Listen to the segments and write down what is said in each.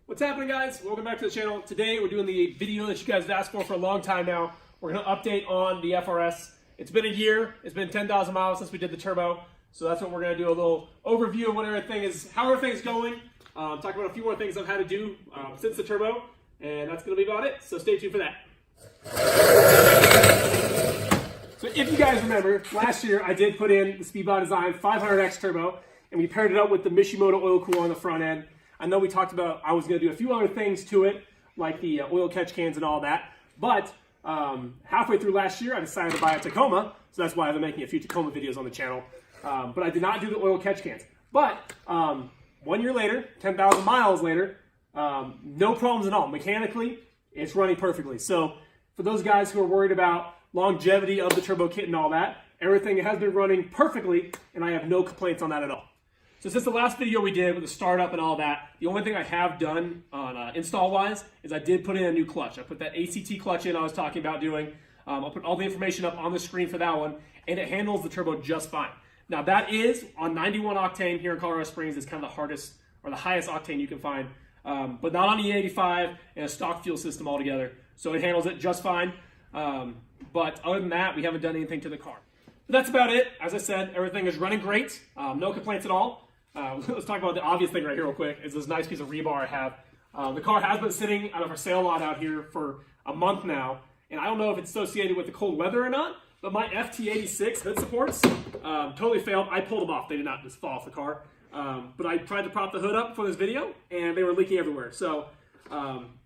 What's happening, guys? Welcome back to the channel. Today we're doing the video that you guys have asked for a long time now. We're going to update on the FRS. It's been a year. It's been 10,000 miles since we did the turbo. So that's what we're going to do, a little overview of what everything is, how everything's going. Talk about a few more things I've had to do since the turbo. And that's going to be about it. So stay tuned for that. So if you guys remember, last year I did put in the Speedbot Design 500X turbo. And we paired it up with the Mishimoto oil cooler on the front end. I know we talked about I was going to do a few other things to it, like the oil catch cans and all that. But halfway through last year, I decided to buy a Tacoma. So that's why I've been making a few Tacoma videos on the channel. But I did not do the oil catch cans. But 1 year later, 10,000 miles later, no problems at all. Mechanically, it's running perfectly. So for those guys who are worried about longevity of the turbo kit and all that, everything has been running perfectly, and I have no complaints on that at all. So since the last video we did with the startup and all that, the only thing I have done on install-wise is I did put in a new clutch. I put that ACT clutch in I was talking about doing. I'll put all the information up on the screen for that one, and it handles the turbo just fine. Now that is on 91 octane here in Colorado Springs. It's kind of the hardest or the highest octane you can find, but not on E85 and a stock fuel system altogether. So it handles it just fine. But other than that, we haven't done anything to the car. But that's about it. As I said, everything is running great. No complaints at all. Let's talk about the obvious thing right here real quick. Is this nice piece of rebar I have. The car has been sitting out of our sale lot out here for a month now, and I don't know if it's associated with the cold weather or not, but my FT86 hood supports totally failed. I pulled them off. They did not just fall off the car. But I tried to prop the hood up for this video, and they were leaking everywhere. So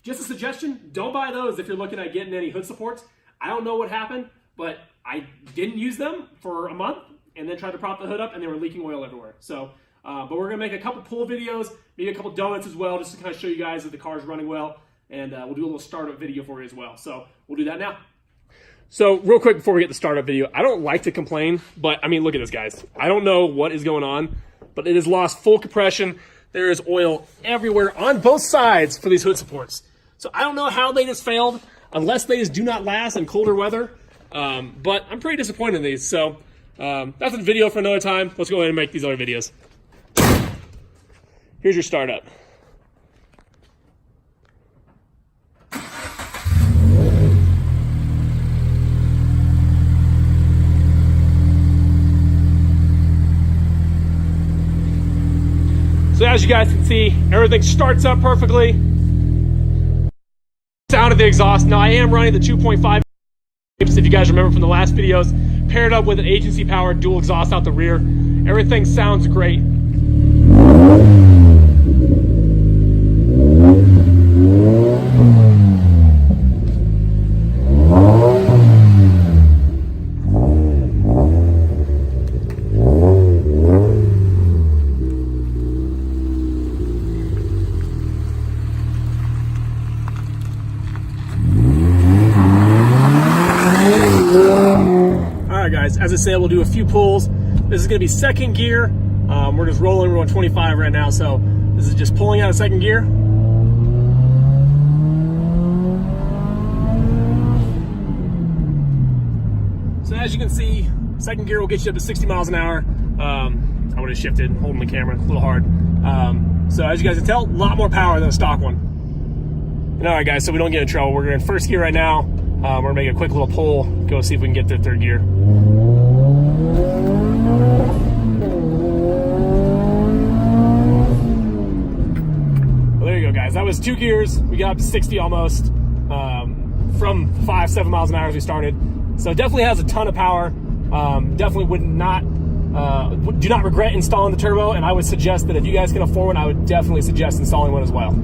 just a suggestion, don't buy those if you're looking at getting any hood supports. I don't know what happened, but I didn't use them for a month and then tried to prop the hood up, and they were leaking oil everywhere. So, but we're going to make a couple pull videos, maybe a couple donuts as well, just to kind of show you guys that the car's running well. And we'll do a little startup video for you as well. So we'll do that now. So real quick before we get the startup video, I don't like to complain, but I mean, look at this, guys. I don't know what is going on, but it has lost full compression. There is oil everywhere on both sides for these hood supports. So I don't know how they just failed, unless they just do not last in colder weather. But I'm pretty disappointed in these. So that's a video for another time. Let's go ahead and make these other videos. Here's your startup. So as you guys can see, everything starts up perfectly. Sound of the exhaust. Now I am running the 2.5, if you guys remember from the last videos, paired up with an agency powered dual exhaust out the rear. Everything sounds great. Alright guys, as I said, we'll do a few pulls. This is going to be second gear. We're just rolling, we're on 25 right now, so this is just pulling out of second gear. So as you can see, second gear will get you up to 60 miles an hour. I would have shifted, holding the camera a little hard. So as you guys can tell, a lot more power than a stock one. And alright guys, so we don't get in trouble, we're in first gear right now. We're gonna make a quick little pull, go see if we can get to third gear. Well, there you go, guys. That was 2 gears. We got up to 60 almost from 5-7 miles an hour as we started. So it definitely has a ton of power. Definitely do not regret installing the turbo, and I would suggest that if you guys can afford one, I would definitely suggest installing one as well.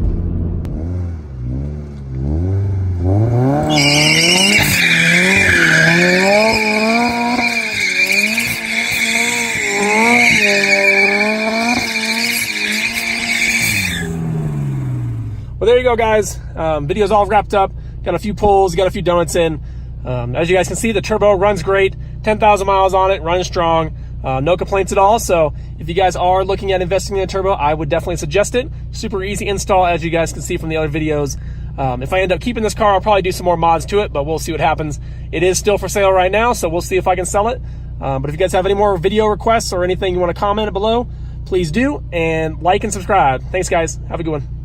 Well, there you go, guys. Video's all wrapped up. Got a few pulls, got a few donuts in. As you guys can see, the turbo runs great. 10,000 miles on it, running strong. No complaints at all. So if you guys are looking at investing in a turbo, I would definitely suggest it. Super easy install, as you guys can see from the other videos. If I end up keeping this car, I'll probably do some more mods to it, but we'll see what happens. It is still for sale right now, so we'll see if I can sell it. But if you guys have any more video requests or anything you want to comment below, please do, and like and subscribe. Thanks, guys. Have a good one.